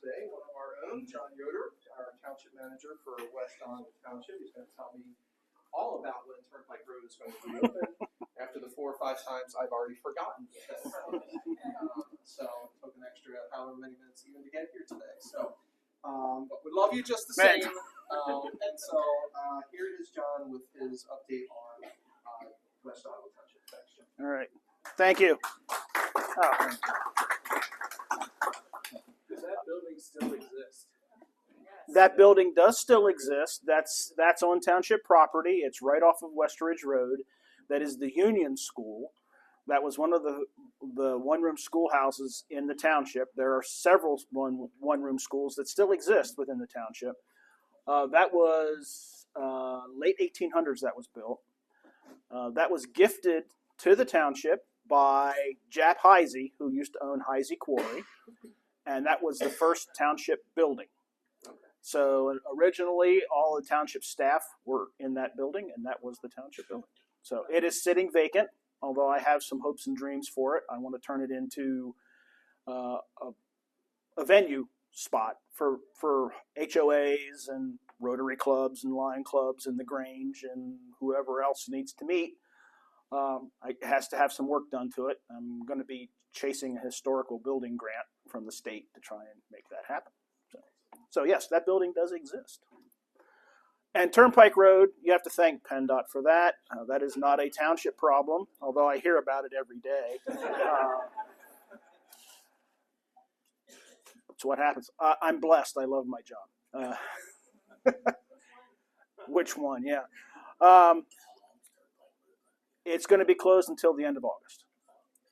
today one of our own, John Yoder, our township manager for West Donald Township. He's going to tell me all about when Turnpike Road is going to be open. After the 4 or 5 times I've already forgotten. So it took an extra however many minutes even to get here today. So, but we love you just the same. And so here is John with his update on West Donald Township. Thanks, John. All right. Thank you. Oh. Does that building still exist? That building does still exist. That's on township property. It's right off of West Ridge Road. That is the Union School. That was one of the one-room schoolhouses in the township. There are several one-room schools that still exist within the township. That was late 1800s that was built. That was gifted to the township by Jap Heisey, who used to own Heisey Quarry. And that was the first township building. So originally, all the township staff were in that building, and that was the township building. So it is sitting vacant, although I have some hopes and dreams for it. I want to turn it into a venue spot for HOAs and Rotary clubs and Lion clubs and the Grange and whoever else needs to meet. It has to have some work done to it. I'm going to be chasing a historical building grant from the state to try and make that happen. So yes, that building does exist. And Turnpike Road, you have to thank PennDOT for that. That is not a township problem, although I hear about it every day. It's what happens. I'm blessed. I love my job. Which one? Yeah. It's going to be closed until the end of August.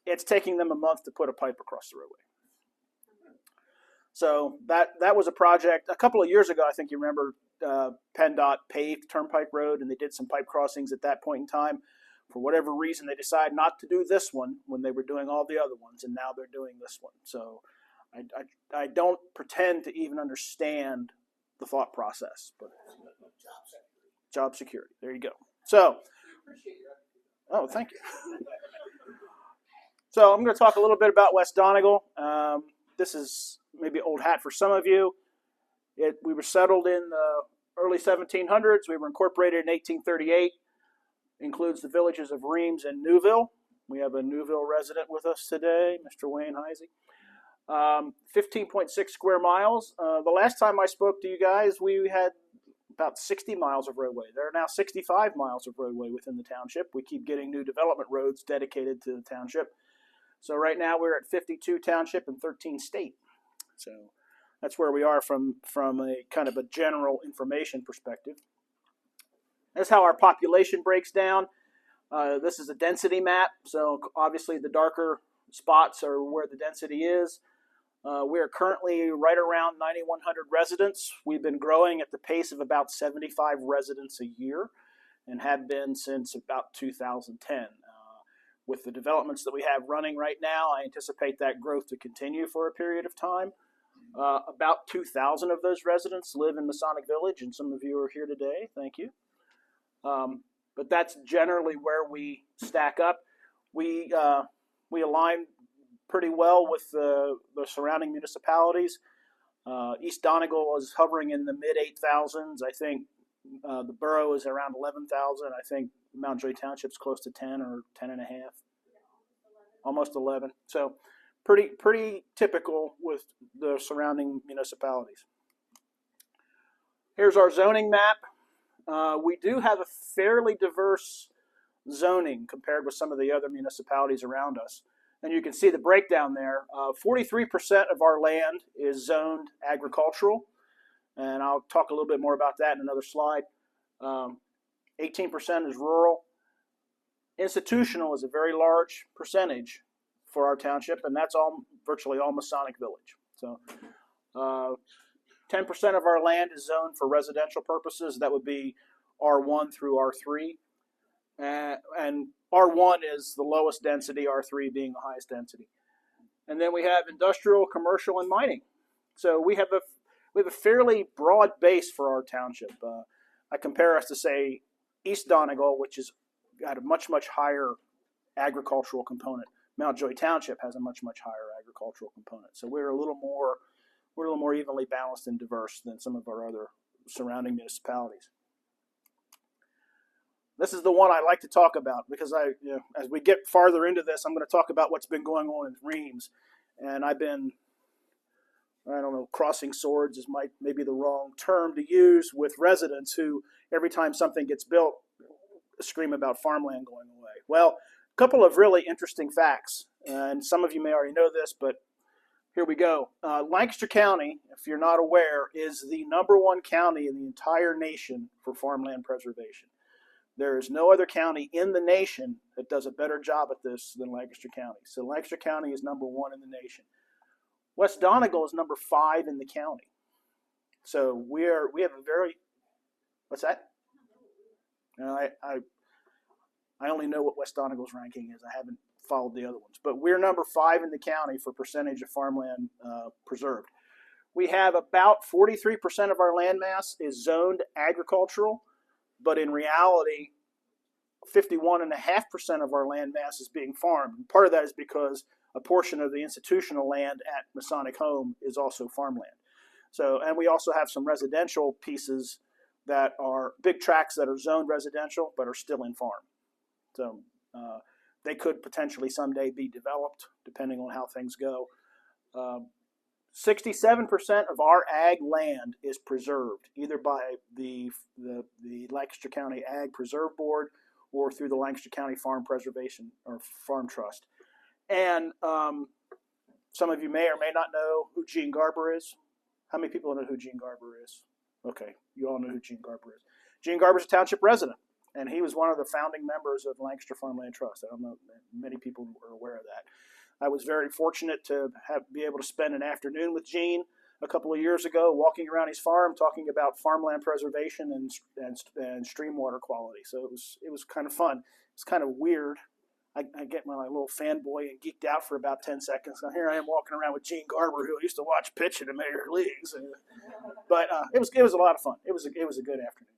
It's taking them a month to put a pipe across the roadway. So that was a project a couple of years ago. I think you remember PennDOT paved Turnpike Road, and they did some pipe crossings at that point in time. For whatever reason, they decided not to do this one when they were doing all the other ones, and now they're doing this one. So I don't pretend to even understand the thought process, but job security. There you go. So, oh, thank you. So I'm going to talk a little bit about West Donegal. This is maybe old hat for some of you. We were settled in the early 1700s. We were incorporated in 1838. Includes the villages of Reams and Newville. We have a Newville resident with us today, Mr. Wayne Heisey. 15.6 square miles. The last time I spoke to you guys, we had about 60 miles of roadway. There are now 65 miles of roadway within the township. We keep getting new development roads dedicated to the township. So right now we're at 52 township and 13 state. So that's where we are from a kind of a general information perspective. That's how our population breaks down. This is a density map. So obviously the darker spots are where the density is. We are currently right around 9,100 residents. We've been growing at the pace of about 75 residents a year and have been since about 2010. With the developments that we have running right now, I anticipate that growth to continue for a period of time. About 2,000 of those residents live in Masonic Village, and some of you are here today. Thank you. But that's generally where we stack up. We align pretty well with the surrounding municipalities. East Donegal is hovering in the mid 8,000s. I think the borough is around 11,000. I think Mountjoy Township's close to 10 or 10 and a half, almost 11. So pretty typical with the surrounding municipalities. Here's our zoning map. We do have a fairly diverse zoning compared with some of the other municipalities around us. And you can see the breakdown there. 43% of our land is zoned agricultural, and I'll talk a little bit more about that in another slide. 18% is rural. Institutional is a very large percentage for our township, and that's virtually all Masonic Village. So 10% of our land is zoned for residential purposes. That would be R1 through R3. And R1 is the lowest density, R3 being the highest density. And then we have industrial, commercial, and mining. So we have a fairly broad base for our township. I compare us to, say, East Donegal, which has got a much higher agricultural component. Mountjoy Township has a much higher agricultural component. So we're a little more we're a little more evenly balanced and diverse than some of our other surrounding municipalities. This is the one I like to talk about because as we get farther into this, I'm going to talk about what's been going on in Reams. And I've been, I don't know, crossing swords is maybe the wrong term to use with residents who, every time something gets built, scream about farmland going away. Well, a couple of really interesting facts, and some of you may already know this, but here we go. Lancaster County, if you're not aware, is the #1 county in the entire nation for farmland preservation. There is no other county in the nation that does a better job at this than Lancaster County. So Lancaster County is #1 in the nation. West Donegal is #5 in the county. So we have a very, what's that? I only know what West Donegal's ranking is. I haven't followed the other ones. But we're #5 in the county for percentage of farmland preserved. We have about 43% of our land mass is zoned agricultural, but in reality, 51.5% of our land mass is being farmed. And part of that is because a portion of the institutional land at Masonic Home is also farmland. So, and we also have some residential pieces that are big tracts that are zoned residential, but are still in farm. So they could potentially someday be developed, depending on how things go. 67% of our ag land is preserved, either by the Lancaster County Ag Preserve Board or through the Lancaster County Farm Preservation or Farm Trust. And some of you may or may not know who Gene Garber is. How many people know who Gene Garber is? Okay, you all know who Gene Garber is. Gene Garber is a township resident, and he was one of the founding members of Lancaster Farmland Trust. I don't know if many people are aware of that. I was very fortunate to be able to spend an afternoon with Gene a couple of years ago, walking around his farm, talking about farmland preservation and stream water quality. So it was kind of fun. It's kind of weird. I get my little fanboy and geeked out for about 10 seconds. And here I am walking around with Gene Garber, who I used to watch pitch in the major leagues. But it was a lot of fun. It was a good afternoon.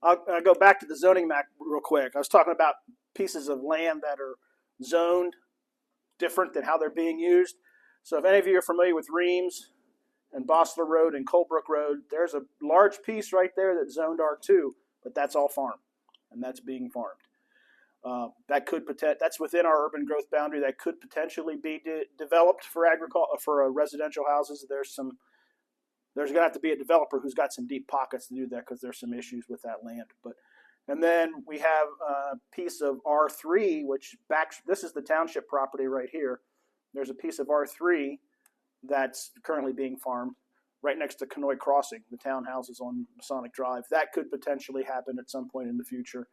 I'll go back to the zoning map real quick. I was talking about pieces of land that are zoned different than how they're being used. So if any of you are familiar with Reams and Bosler Road and Colebrook Road, there's a large piece right there that's zoned R2, but that's all farm, and that's being farmed. That's within our urban growth boundary. That could potentially be developed for residential houses. There's going to have to be a developer who's got some deep pockets to do that because there's some issues with that land. And then we have a piece of R3, this is the township property right here. There's a piece of R3 that's currently being farmed right next to Conoy Crossing, the townhouses on Masonic Drive. That could potentially happen at some point in the future.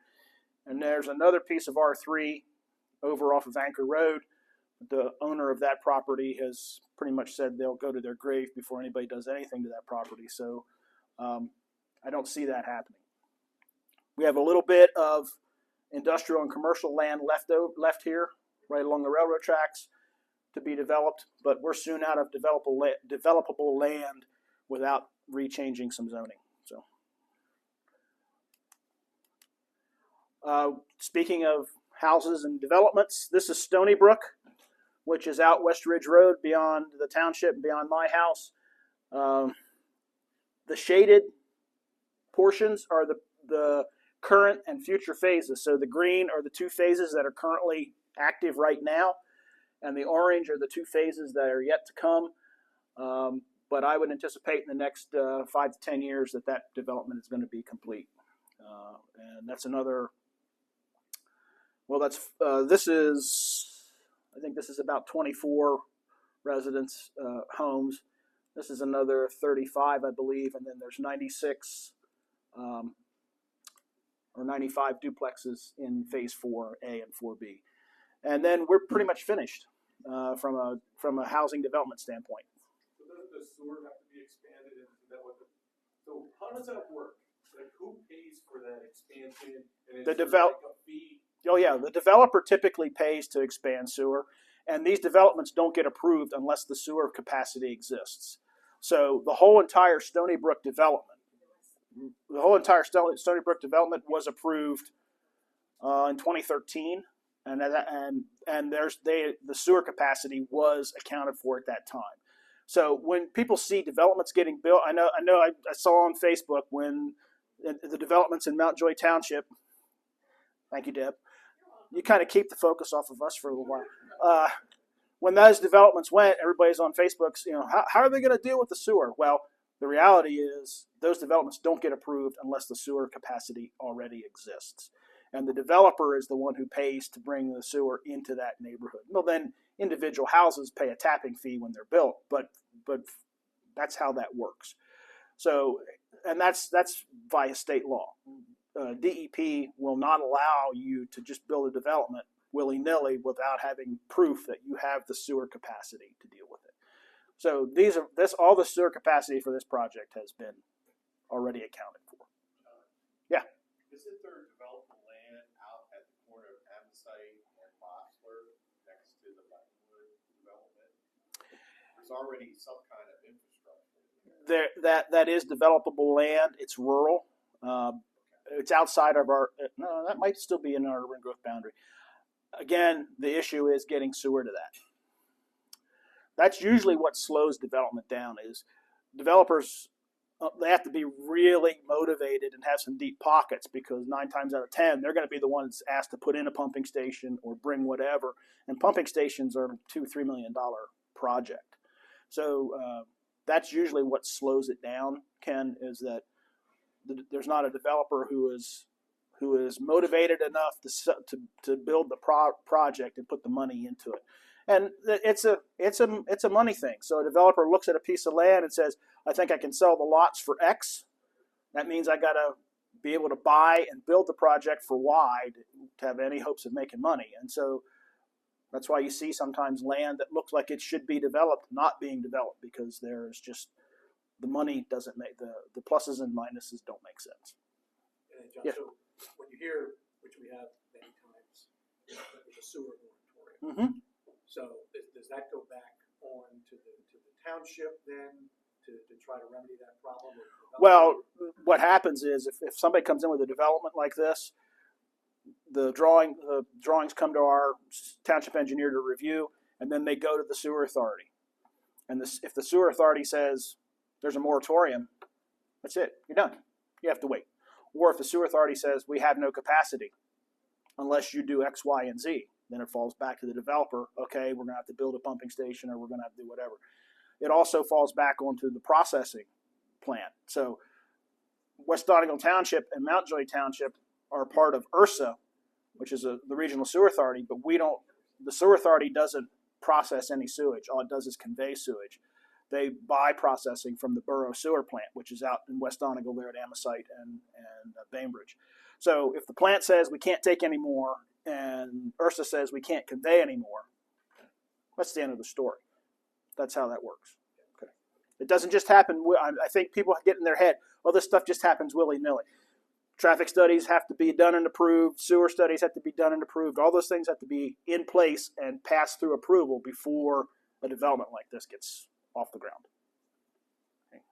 And there's another piece of R3 over off of Anchor Road. The owner of that property has pretty much said they'll go to their grave before anybody does anything to that property. So I don't see that happening. We have a little bit of industrial and commercial land left here, right along the railroad tracks to be developed, but we're soon out of developable land without rechanging some zoning. So, speaking of houses and developments, this is Stony Brook, which is out West Ridge Road beyond the township, beyond my house. The shaded portions are the current and future phases. So the green are the 2 phases that are currently active right now, and the orange are the 2 phases that are yet to come. But I would anticipate in the next 5 to 10 years that development is going to be complete. And that's another. Well, I think this is about 24 residence homes. This is another 35, I believe, and then there's 96 or 95 duplexes in phase 4A and 4B. And then we're pretty much finished from a housing development standpoint. So doesn't the sewer have to be expanded into that? So how does that work? Like, who pays for that expansion? And The like a fee? Oh yeah, the developer typically pays to expand sewer, and these developments don't get approved unless the sewer capacity exists. So the whole entire Stony Brook development was approved in 2013, and the sewer capacity was accounted for at that time. So when people see developments getting built, I saw on Facebook when the developments in Mount Joy Township. Thank you, Deb. You kind of keep the focus off of us for a little while. When those developments went, everybody's on Facebook. How are they going to deal with the sewer? Well, the reality is those developments don't get approved unless the sewer capacity already exists. And the developer is the one who pays to bring the sewer into that neighborhood. Well, then individual houses pay a tapping fee when they're built, but that's how that works. So, and that's via state law. DEP will not allow you to just build a development willy-nilly without having proof that you have the sewer capacity to deal with it. So all the sewer capacity for this project has been already accounted for. Yeah. Isn't there developable land out at the corner of Amosite and Boxler next to the Buttonwood development? There's already some kind of infrastructure. That is developable land. It's rural. It's outside of our. No, that might still be in our urban growth boundary. Again, the issue is getting sewer to that. That's usually what slows development down. Is developers. They have to be really motivated and have some deep pockets, because 9 times out of 10, they're going to be the ones asked to put in a pumping station or bring whatever. And pumping stations are $2-3 million project. So that's usually what slows it down, Ken, is that there's not a developer who is motivated enough to build the project and put the money into it. And it's a money thing. So a developer looks at a piece of land and says, I think I can sell the lots for X. That means I got to be able to buy and build the project for Y to have any hopes of making money. And so that's why you see sometimes land that looks like it should be developed not being developed, because there's just the money doesn't make the pluses and minuses don't make sense. John, Yeah. so when you hear, which we have many times, that there's a sewer moratorium. Mm-hmm. So does that go back on to the township then to try to remedy that problem? Well, what happens is if somebody comes in with a development like this, the drawings come to our township engineer to review, and then they go to the sewer authority. And if the sewer authority says there's a moratorium, that's it. You're done. You have to wait. Or if the sewer authority says we have no capacity unless you do X, Y, and Z, then it falls back to the developer. Okay, we're going to have to build a pumping station, or we're going to have to do whatever. It also falls back onto the processing plant. So West Donegal Township and Mount Joy Township are part of URSA, which is the regional sewer authority, but the sewer authority doesn't process any sewage. All it does is convey sewage. They buy processing from the borough sewer plant, which is out in West Donegal there at Amosite and Bainbridge. So if the plant says we can't take any more and URSA says we can't convey anymore, that's the end of the story. That's how that works. Okay. It doesn't just happen. I think people get in their head, oh, this stuff just happens willy-nilly. Traffic studies have to be done and approved. Sewer studies have to be done and approved. All those things have to be in place and pass through approval before a development like this gets off the ground. Okay.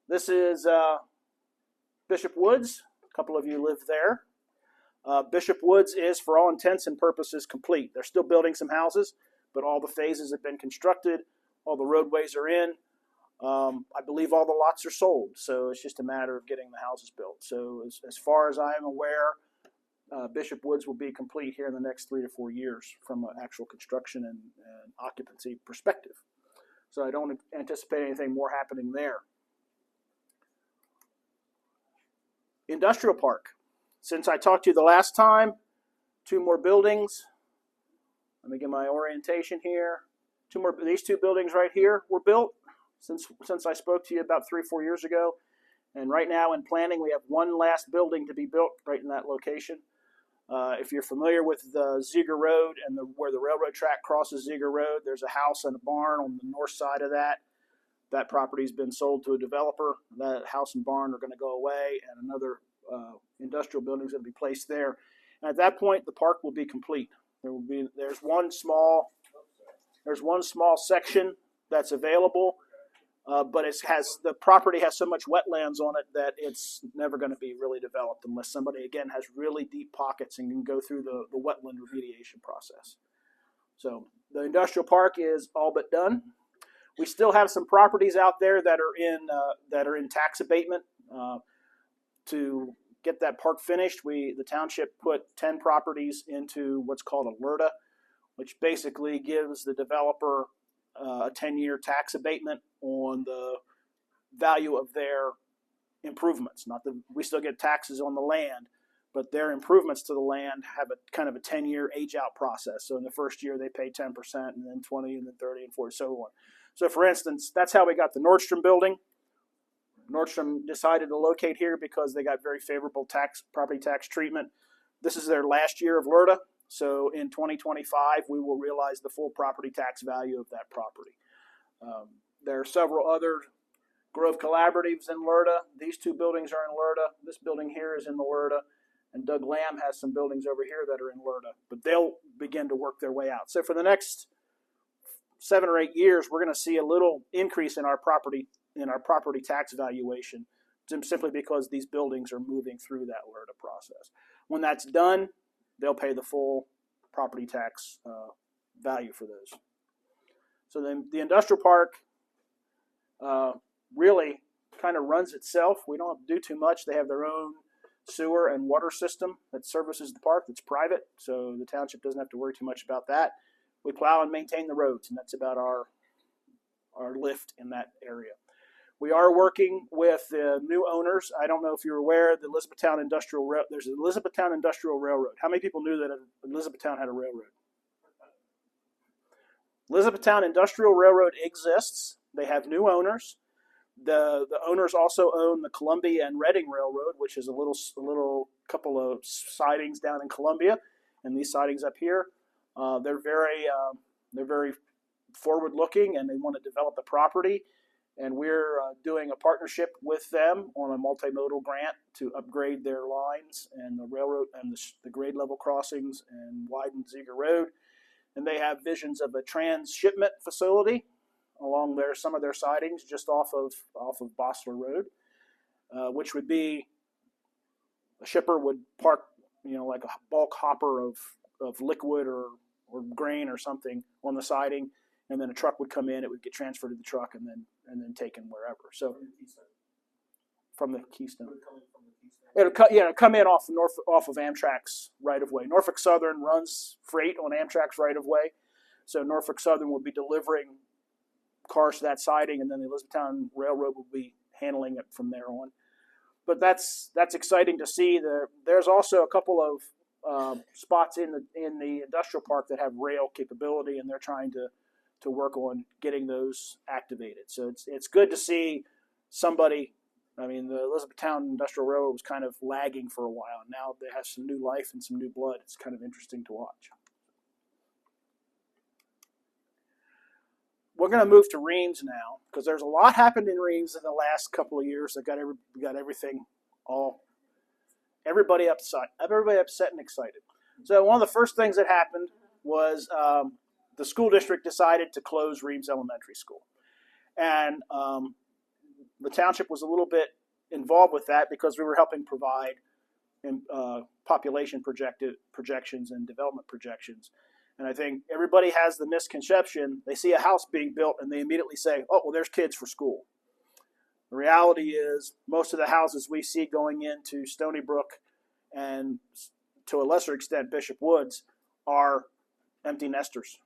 This is Bishop Woods. A couple of you live there. Bishop Woods is, for all intents and purposes, complete. They're still building some houses, but all the phases have been constructed. All the roadways are in. I believe all the lots are sold, so it's just a matter of getting the houses built. So as far as I am aware, Bishop Woods will be complete here in the next 3 to 4 years from an actual construction and occupancy perspective. So I don't anticipate anything more happening there. Industrial Park. Since I talked to you the last time, 2 more buildings. Let me get my orientation here. These 2 buildings right here were built since I spoke to you about 3 or 4 years ago. And right now in planning, we have 1 last building to be built right in that location. If you're familiar with the Ziegler Road and where the railroad track crosses Ziegler Road, there's a house and a barn on the north side of that. That property's been sold to a developer. That house and barn are going to go away, and another industrial building is going to be placed there. And at that point, the park will be complete. There's one small section that's available, but the property has so much wetlands on it that it's never going to be really developed unless somebody, again, has really deep pockets and can go through the wetland remediation process. So The industrial park is all but done. We still have some properties out there that are in tax abatement. To get that park finished, the township put 10 properties into what's called alerta, which basically gives the developer a 10-year tax abatement on the value of their improvements. We still get taxes on the land, but their improvements to the land have a kind of a 10-year age-out process. So in the first year they pay 10%, and then 20, and then 30, and 40, so on. So for instance, that's how we got the Nordstrom building. Nordstrom decided to locate here because they got very favorable property tax treatment. This is their last year of LERTA, so in 2025 we will realize the full property tax value of that property. There are several other Grove Collaboratives in LERTA. These two buildings are in LERTA. This building here is in the LERTA, and Doug Lamb has some buildings over here that are in LERTA, but they'll begin to work their way out. So for the next 7 or 8 years, we're going to see a little increase in our property tax valuation, simply because these buildings are moving through that LERTA process. When that's done, they'll pay the full property tax value for those. So then the industrial park really kind of runs itself. We don't have to do too much. They have their own sewer and water system that services the park that's private, so the township doesn't have to worry too much about that. We plow and maintain the roads, and that's about our lift in that area. We are working with new owners. I don't know if you're aware, the Elizabethtown there's an Elizabethtown Industrial Railroad. How many people knew that Elizabethtown had a railroad? Elizabethtown Industrial Railroad exists. They have new owners. The owners also own the Columbia and Reading Railroad, which is a little couple of sidings down in Columbia, and these sidings up here. They're very forward-looking, and they want to develop the property. And we're doing a partnership with them on a multimodal grant to upgrade their lines and the railroad and the grade level crossings and widen Ziegler Road. And they have visions of a transshipment facility along some of their sidings just off of Bossler Road, which would be a shipper would park, like a bulk hopper of liquid or grain or something on the siding, and then a truck would come in. It would get transferred to the truck and then taken wherever. So from the Keystone, it'll come in off of Amtrak's right of way. Norfolk Southern runs freight on Amtrak's right of way, so Norfolk Southern will be delivering cars to that siding, and then the Elizabethtown Railroad will be handling it from there on. But that's exciting to see. There's also a couple of spots in the industrial park that have rail capability, and they're trying to work on getting those activated. So it's good to see somebody. I mean, the Elizabethtown Industrial Railroad was kind of lagging for a while, and now they have some new life and some new blood. It's kind of interesting to watch. We're going to move to Reams now, because there's a lot happened in Reams in the last couple of years that got everything everybody upset and excited. So one of the first things that happened was the school district decided to close Reams Elementary School, and the township was a little bit involved with that because we were helping provide population projections and development projections. And I think everybody has the misconception, they see a house being built and they immediately say, oh, well, there's kids for school. The reality is most of the houses we see going into Stony Brook and to a lesser extent Bishop Woods are empty nesters.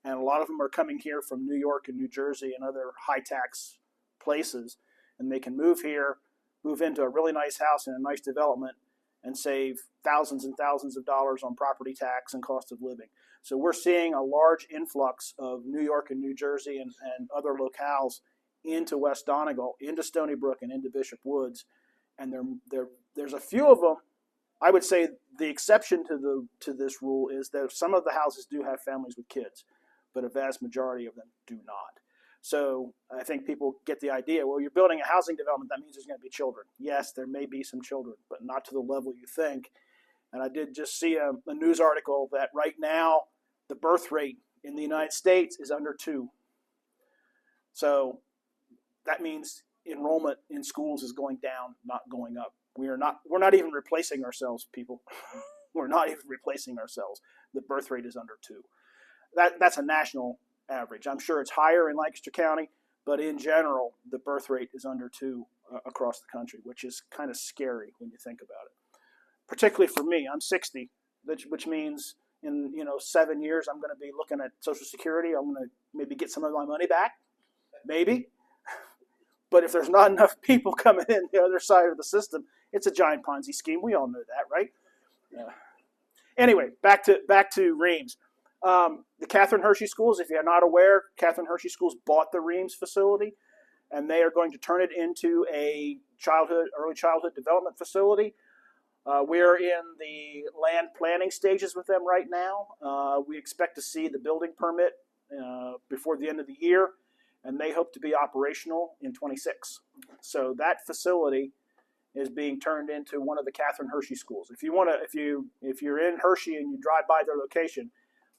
And a lot of them are coming here from New York and New Jersey and other high tax places. And they can move here, move into a really nice house in a nice development, and save thousands and thousands of dollars on property tax and cost of living. So we're seeing a large influx of New York and New Jersey and other locales into West Donegal, into Stony Brook, and into Bishop Woods. And there's a few of them. I would say the exception to this rule is that some of the houses do have families with kids, but a vast majority of them do not. So I think people get the idea, well, you're building a housing development, that means there's going to be children. Yes, there may be some children, but not to the level you think. And I did just see a news article that right now the birth rate in the United States is under 2. So that means enrollment in schools is going down, not going up. We're not even replacing ourselves, people. We're not even replacing ourselves. The birth rate is under 2. that's a national average. I'm sure it's higher in Lancaster County, but in general, the birth rate is under 2 across the country, which is kind of scary when you think about it. Particularly for me, I'm 60, which means in 7 years I'm going to be looking at Social Security. I'm going to maybe get some of my money back, maybe. But if there's not enough people coming in the other side of the system, it's a giant Ponzi scheme. We all know that, right? Anyway, back to Reams. The Catherine Hershey Schools, if you're not aware, Catherine Hershey Schools bought the Reams facility, and they are going to turn it into a early childhood development facility. We're in the land planning stages with them right now. We expect to see the building permit before the end of the year, and they hope to be operational in 26. So that facility is being turned into one of the Catherine Hershey Schools. If you're in Hershey and you drive by their location,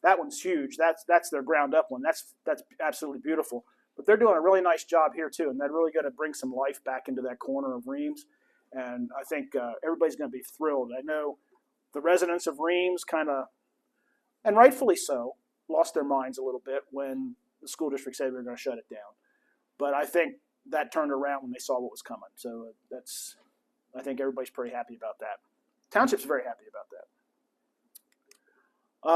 that one's huge. That's their ground up one. That's absolutely beautiful. But they're doing a really nice job here too, and they're really going to bring some life back into that corner of Reams. And I think everybody's going to be thrilled. I know the residents of Reams kind of, and rightfully so, lost their minds a little bit when the school district said we were going to shut it down. But I think that turned around when they saw what was coming. So I think everybody's pretty happy about that. Township's very happy about that.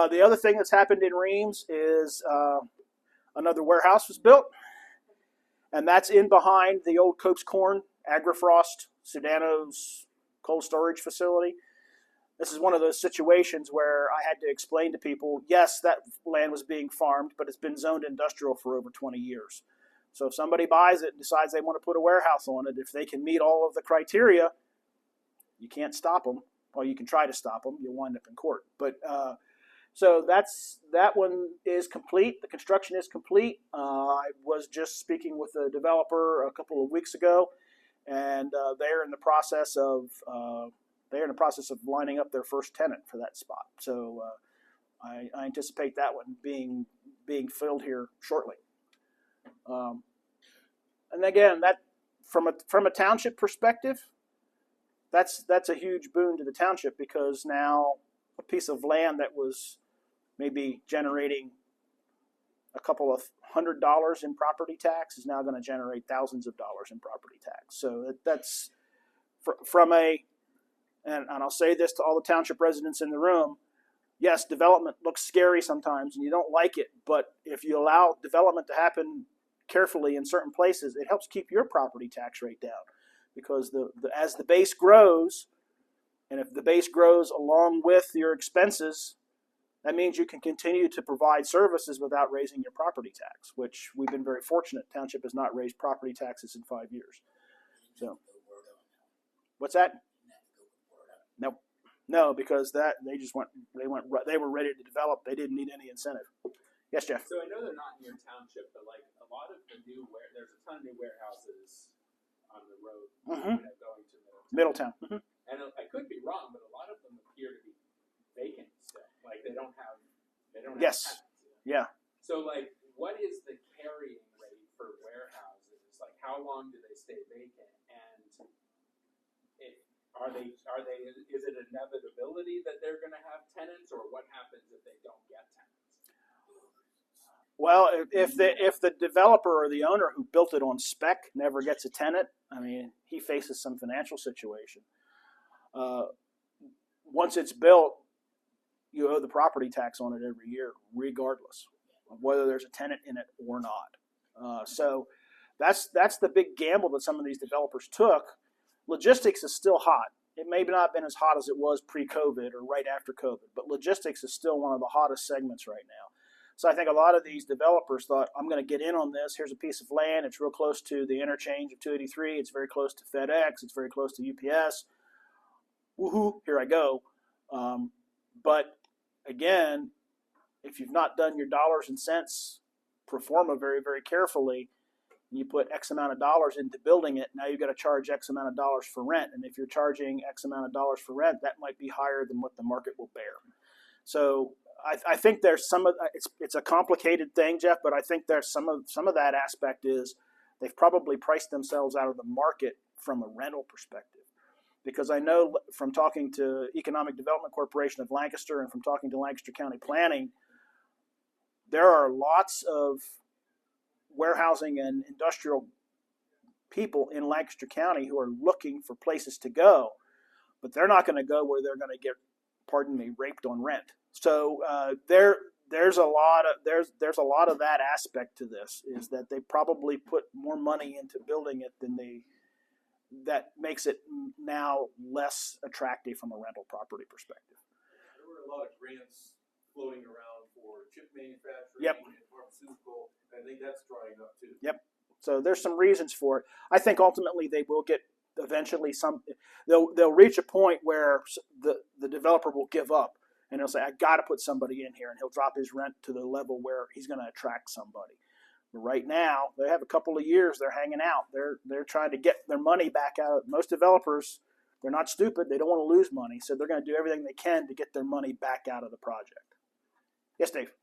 The other thing that's happened in Reams is another warehouse was built, and that's in behind the old Cope's Corn, Agrifrost, Sudano's cold storage facility. This is one of those situations where I had to explain to people, yes, that land was being farmed, but it's been zoned industrial for over 20 years. So if somebody buys it and decides they want to put a warehouse on it, if they can meet all of the criteria, you can't stop them. Well, you can try to stop them. You'll wind up in court. But so that one is complete. The construction is complete. I was just speaking with the developer a couple of weeks ago, and they're in the process of lining up their first tenant for that spot. So I anticipate that one being filled here shortly. And again, that from a township perspective, that's a huge boon to the township, because now a piece of land that was maybe generating a couple of $100 in property tax is now going to generate thousands of dollars in property tax. So that's and I'll say this to all the township residents in the room, yes, development looks scary sometimes and you don't like it, but if you allow development to happen carefully in certain places, it helps keep your property tax rate down, because as the base grows, and if the base grows along with your expenses, that means you can continue to provide services without raising your property tax, which we've been very fortunate. Township has not raised property taxes in 5 years. So, what's that? No, because they were ready to develop. They didn't need any incentive. Yes, Jeff. So I know they're not in your township, but like a lot of the there's a ton of new warehouses on the road going to Middletown. And I could be wrong, but a lot of them appear to be vacant still. Like they don't have Yes. tenants. Yeah. So like, what is the carrying rate for warehouses? Like, how long do they stay vacant? And is it an inevitability that they're going to have tenants, or what happens if they don't get tenants? Well, if the developer or the owner who built it on spec never gets a tenant, I mean, he faces some financial situation. Once it's built, you owe the property tax on it every year, regardless of whether there's a tenant in it or not. So that's the big gamble that some of these developers took. Logistics is still hot. It may not have been as hot as it was pre-COVID or right after COVID, but logistics is still one of the hottest segments right now. So I think a lot of these developers thought, I'm going to get in on this. Here's a piece of land. It's real close to the interchange of 283. It's very close to FedEx. It's very close to UPS. Woohoo, here I go. But again, if you've not done your dollars and cents pro forma very, very carefully, and you put X amount of dollars into building it, now you've got to charge X amount of dollars for rent. And if you're charging X amount of dollars for rent, that might be higher than what the market will bear. So I think there's some of it's a complicated thing, Jeff, but I think there's some of that aspect is they've probably priced themselves out of the market from a rental perspective. Because I know from talking to Economic Development Corporation of Lancaster and from talking to Lancaster County Planning, there are lots of warehousing and industrial people in Lancaster County who are looking for places to go, but they're not going to go where they're going to get, pardon me, raped on rent. So there's a lot of that aspect to this, is that they probably put more money into building it than that makes it now less attractive from a rental property perspective. There were a lot of grants floating around for chip manufacturing Yep. and pharmaceutical. I think that's drying up too. Yep. So there's some reasons for it. I think ultimately they will get eventually they'll reach a point where the developer will give up and he'll say, I got to put somebody in here, and he'll drop his rent to the level where he's going to attract somebody. But right now, they have a couple of years they're hanging out. They're trying to get their money back out. Most developers, they're not stupid. They don't want to lose money, so they're going to do everything they can to get their money back out of the project. Yes, Dave?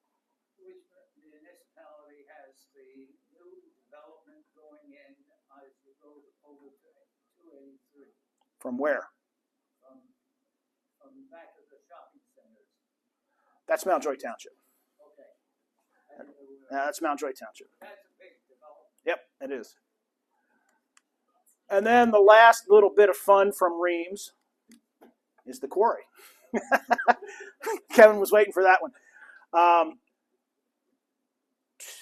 Which municipality has the new development going in as you go over to 283? From where? From back of the shopping centers. That's Mountjoy Township. Okay. That's Mountjoy Township. That's a big development. Yep, it is. And then the last little bit of fun from Reams is the quarry. Kevin was waiting for that one.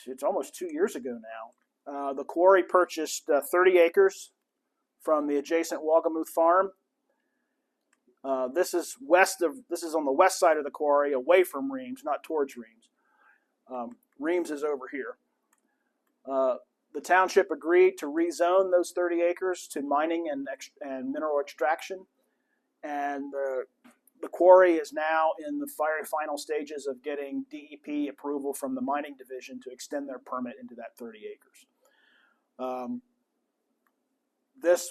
It's almost 2 years ago now. The quarry purchased 30 acres from the adjacent Wagamuth farm. This is on the west side of the quarry, away from Reams, not towards Reams. Reams is over here. The township agreed to rezone those 30 acres to mining and mineral extraction, and the quarry is now in the final stages of getting DEP approval from the mining division to extend their permit into that 30 acres. This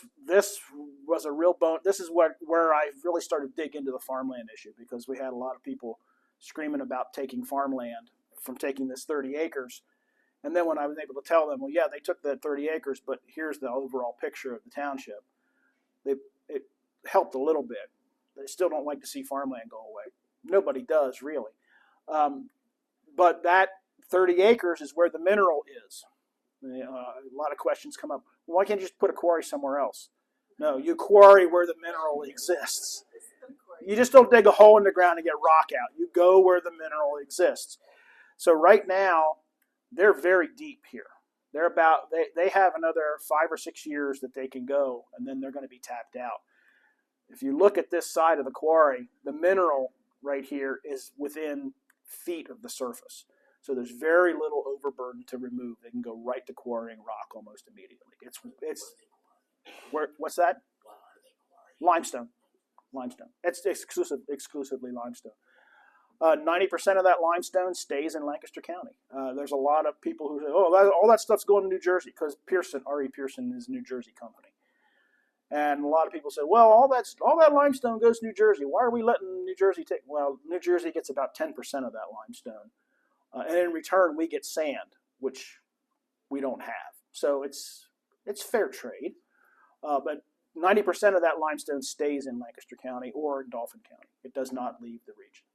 was a real bone. This is where I really started to dig into the farmland issue, because we had a lot of people screaming about taking farmland from taking this 30 acres. And then when I was able to tell them, well, yeah, they took that 30 acres, but here's the overall picture of the township, it helped a little bit. They still don't like to see farmland go away. Nobody does, really. But that 30 acres is where the mineral is. A lot of questions come up. Why can't you just put a quarry somewhere else? No, you quarry where the mineral exists. You just don't dig a hole in the ground and get rock out. You go where the mineral exists. So right now, they're very deep here. They have another 5 or 6 years that they can go, and then they're going to be tapped out. If you look at this side of the quarry, the mineral right here is within feet of the surface. So there's very little overburden to remove. They can go right to quarrying rock almost immediately. What's that? Limestone. It's exclusively limestone. 90% of that limestone stays in Lancaster County. There's a lot of people who say, all that stuff's going to New Jersey, because R.E. Pearson is a New Jersey company. And a lot of people say, well, all that limestone goes to New Jersey. Why are we letting New Jersey take? Well, New Jersey gets about 10% of that limestone. And in return, we get sand, which we don't have. So it's fair trade. But 90% of that limestone stays in Lancaster County or in Dauphin County. It does not leave the region.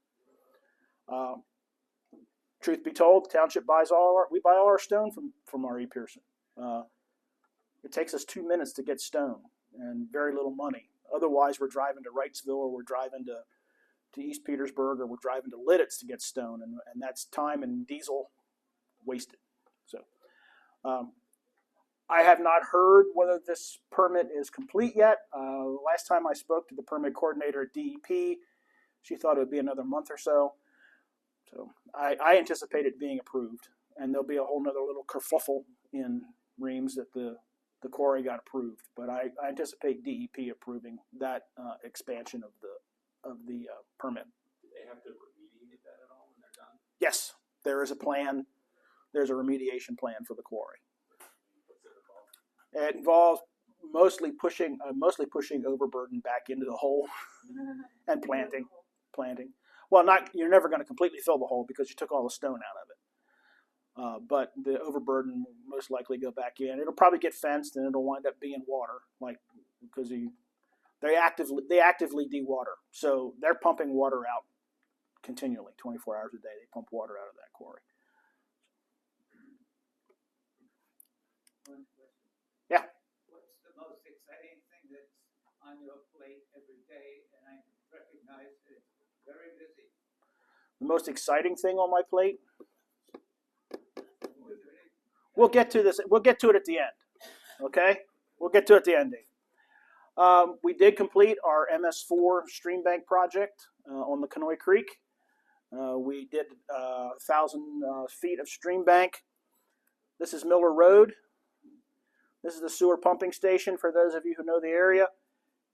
Truth be told, the township buy all our stone from R.E. Pearson. It takes us 2 minutes to get stone and very little money. Otherwise, we're driving to Wrightsville, or we're driving to East Petersburg, or we're driving to Lidditz to get stone, and that's time and diesel wasted. So I have not heard whether this permit is complete yet. Last time I spoke to the permit coordinator at DEP, she thought it would be another month or so. So I anticipate it being approved, and there'll be a whole nother little kerfuffle in Reams that the quarry got approved. But I anticipate DEP approving that expansion of the permit. Do they have to remediate that at all when they're done? Yes, there is a plan. There's a remediation plan for the quarry. What's it involve? It involves mostly pushing overburden back into the hole and planting. Well, you're never going to completely fill the hole because you took all the stone out of it. But the overburden will most likely go back in. It'll probably get fenced, and it'll wind up being water, because they actively dewater. So they're pumping water out continually, 24 hours a day. They pump water out of that quarry. one question. Yeah. What's the most exciting thing that's on your plate every day? And I recognize that it's very busy. The most exciting thing on my plate? We'll get to this. We'll get to it at the end. Okay? We'll get to it at the end, Dave. We did complete our MS4 stream bank project on the Conoy Creek. We did 1,000 feet of stream bank. This is Miller Road. This is the sewer pumping station for those of you who know the area.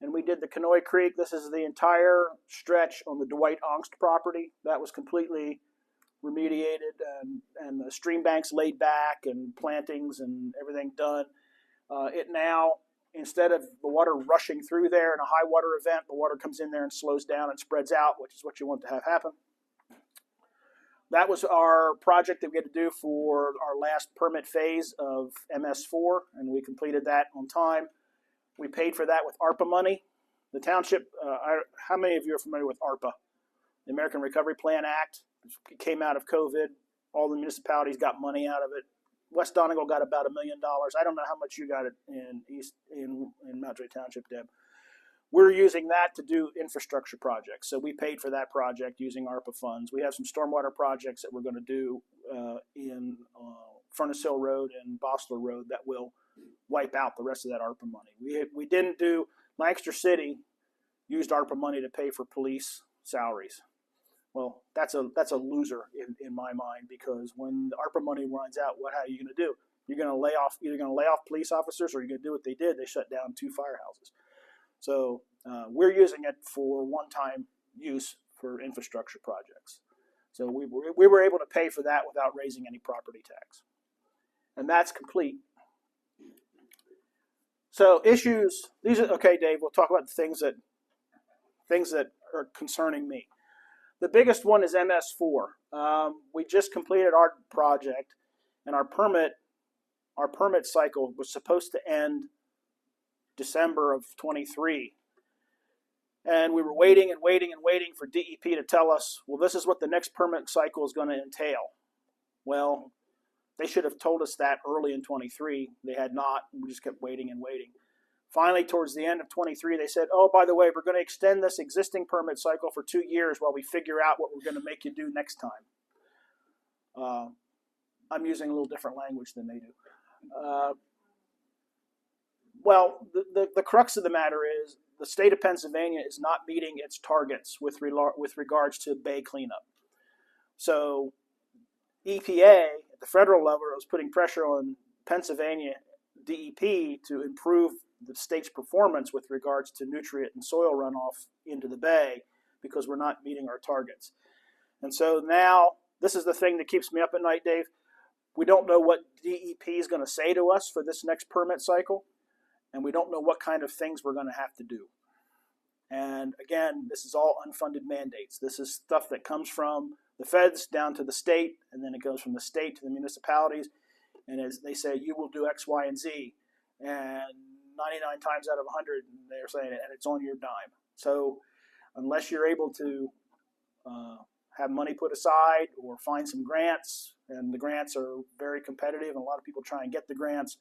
And we did the Conoy Creek. This is the entire stretch on the Dwight Ongst property. That was completely remediated and the stream banks laid back and plantings and everything done. It now, instead of the water rushing through there in a high water event, the water comes in there and slows down and spreads out, which is what you want to have happen. That was our project that we had to do for our last permit phase of MS4, and we completed that on time. We paid for that with ARPA money. The township, how many of you are familiar with ARPA? The American Recovery Plan Act. It came out of COVID. All the municipalities got money out of it. West Donegal got about $1 million. I don't know how much you got it in Mount Joy Township, Deb. We're using that to do infrastructure projects. So we paid for that project using ARPA funds. We have some stormwater projects that we're going to do in Furnace Hill Road and Bosler Road that will wipe out the rest of that ARPA money. We didn't do, Lancaster City used ARPA money to pay for police salaries. Well, that's a loser in my mind, because when the ARPA money runs out, how are you going to do? You're going to either going to lay off police officers, or you're going to do what they did. They shut down 2 firehouses. So we're using it for one-time use for infrastructure projects. So we were able to pay for that without raising any property tax, and that's complete. So issues. These are okay, Dave. We'll talk about the things that are concerning me. The biggest one is MS4. We just completed our project, and our permit cycle was supposed to end December of 23. And we were waiting and waiting and waiting for DEP to tell us, well, this is what the next permit cycle is going to entail. Well, they should have told us that early in 23. They had not. We just kept waiting and waiting. Finally, towards the end of 23, they said, oh, by the way, we're going to extend this existing permit cycle for 2 years while we figure out what we're going to make you do next time. I'm using a little different language than they do. Well, the crux of the matter is the state of Pennsylvania is not meeting its targets with regards to bay cleanup. So EPA at the federal level is putting pressure on Pennsylvania DEP to improve the state's performance with regards to nutrient and soil runoff into the bay, because we're not meeting our targets. And so now, this is the thing that keeps me up at night, Dave. We don't know what DEP is going to say to us for this next permit cycle, and we don't know what kind of things we're going to have to do. And again, this is all unfunded mandates. This is stuff that comes from the feds down to the state, and then it goes from the state to the municipalities. And as they say, you will do X, Y, and Z. And 99 times out of 100, they're saying it, and it's on your dime. So unless you're able to have money put aside or find some grants, and the grants are very competitive, and a lot of people try and get the grants,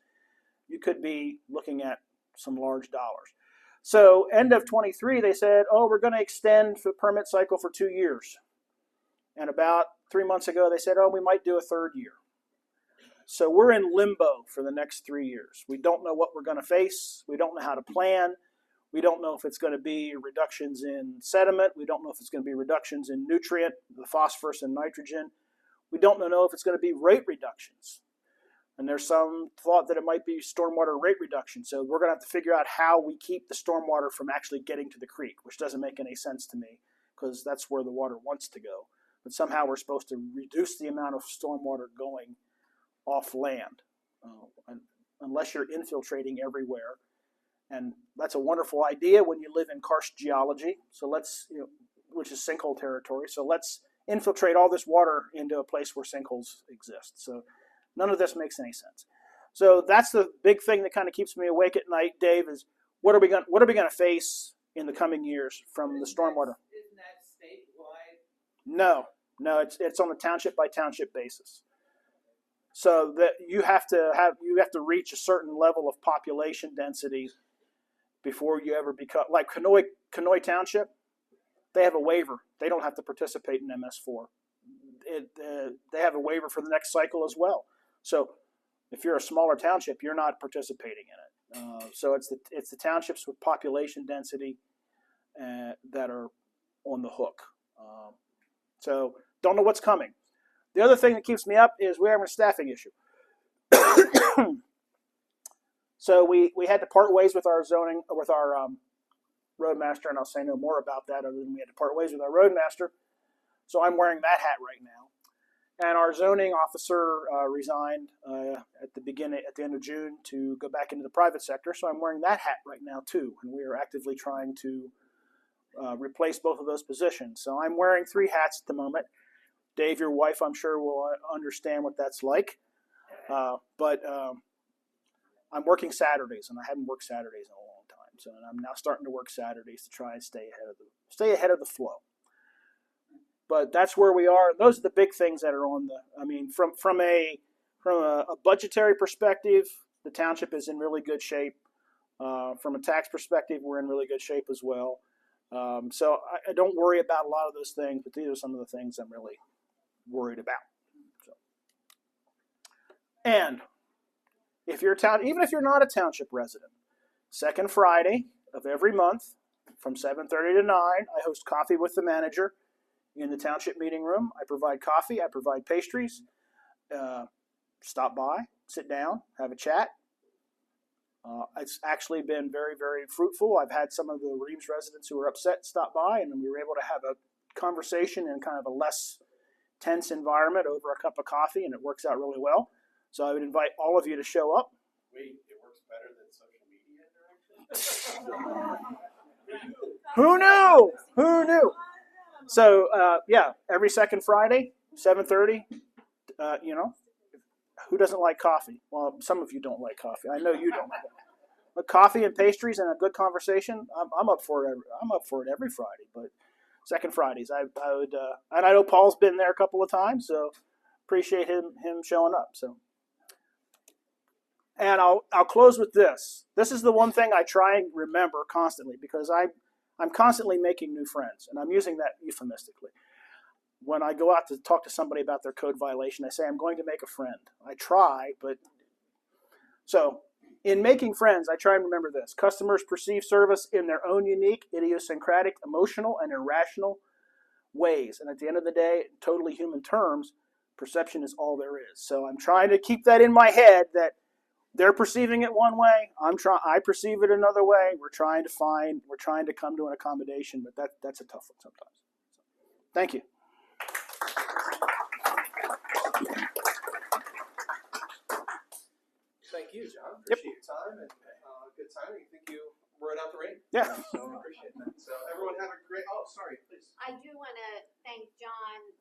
you could be looking at some large dollars. So end of 23, they said, oh, we're going to extend the permit cycle for 2 years. And about 3 months ago, they said, oh, we might do a 3rd year. So we're in limbo for the next 3 years. We don't know what we're going to face. We don't know how to plan. We don't know if it's going to be reductions in sediment. We don't know if it's going to be reductions in nutrient, the phosphorus and nitrogen. We don't know if it's going to be rate reductions. And there's some thought that it might be stormwater rate reduction. So we're going to have to figure out how we keep the stormwater from actually getting to the creek, which doesn't make any sense to me, because that's where the water wants to go. But somehow we're supposed to reduce the amount of stormwater going off land, unless you're infiltrating everywhere. And that's a wonderful idea when you live in karst geology. So let's, which is sinkhole territory. So let's infiltrate all this water into a place where sinkholes exist. So none of this makes any sense. So that's the big thing that kind of keeps me awake at night, Dave, is what are we going to face in the coming years from the stormwater? Isn't that statewide? No, it's on a township by township basis. so that you have to reach a certain level of population density before you ever become like Kenoi Township. They have a waiver. They don't have to participate in MS4. They have a waiver for the next cycle as well. So if you're a smaller township, you're not participating in it. So it's the townships with population density that are on the hook. So don't know what's coming. The other thing that keeps me up is we're having a staffing issue. So we had to part ways with our roadmaster, and I'll say no more about that other than we had to part ways with our roadmaster. So I'm wearing that hat right now. And our zoning officer resigned at the end of June to go back into the private sector. So I'm wearing that hat right now too, and we are actively trying to replace both of those positions. So I'm wearing 3 hats at the moment. Dave, your wife, I'm sure will understand what that's like. But I'm working Saturdays, and I haven't worked Saturdays in a long time. So I'm now starting to work Saturdays to try and stay ahead of the flow. But that's where we are. Those are the big things that are on the. I mean, from a budgetary perspective, the township is in really good shape. From a tax perspective, we're in really good shape as well. So I don't worry about a lot of those things, but these are some of the things I'm really worried about. So. And if you're even if you're not a township resident, second Friday of every month from 7:30 to 9, I host coffee with the manager in the township meeting room. I provide coffee. I provide pastries. Stop by, sit down, have a chat. It's actually been very, very fruitful. I've had some of the Reeves residents who were upset stop by, and we were able to have a conversation in kind of a less tense environment over a cup of coffee, and it works out really well. So I would invite all of you to show up. Wait, it works better than social media interaction? Who knew? Who knew? So yeah, every second Friday, 7:30. Who doesn't like coffee? Well, some of you don't like coffee. I know you don't. But coffee and pastries and a good conversation, I'm up for it. I'm up for it every Friday. But second Fridays, I would, and I know Paul's been there a couple of times, so appreciate him showing up. So, and I'll close with this. This is the one thing I try and remember constantly because I'm constantly making new friends, and I'm using that euphemistically. When I go out to talk to somebody about their code violation, I say, I'm going to make a friend. I try, but so in making friends, I try and remember this. Customers perceive service in their own unique, idiosyncratic, emotional, and irrational ways. And at the end of the day, in totally human terms, perception is all there is. So I'm trying to keep that in my head that they're perceiving it one way. I perceive it another way. We're trying to come to an accommodation, but that's a tough one sometimes. So, thank you. Thank you, John. Appreciate your time and good timing. I think you rode out the rain. Yeah. So I appreciate that. So everyone have a great. Oh, sorry, please. I do want to thank John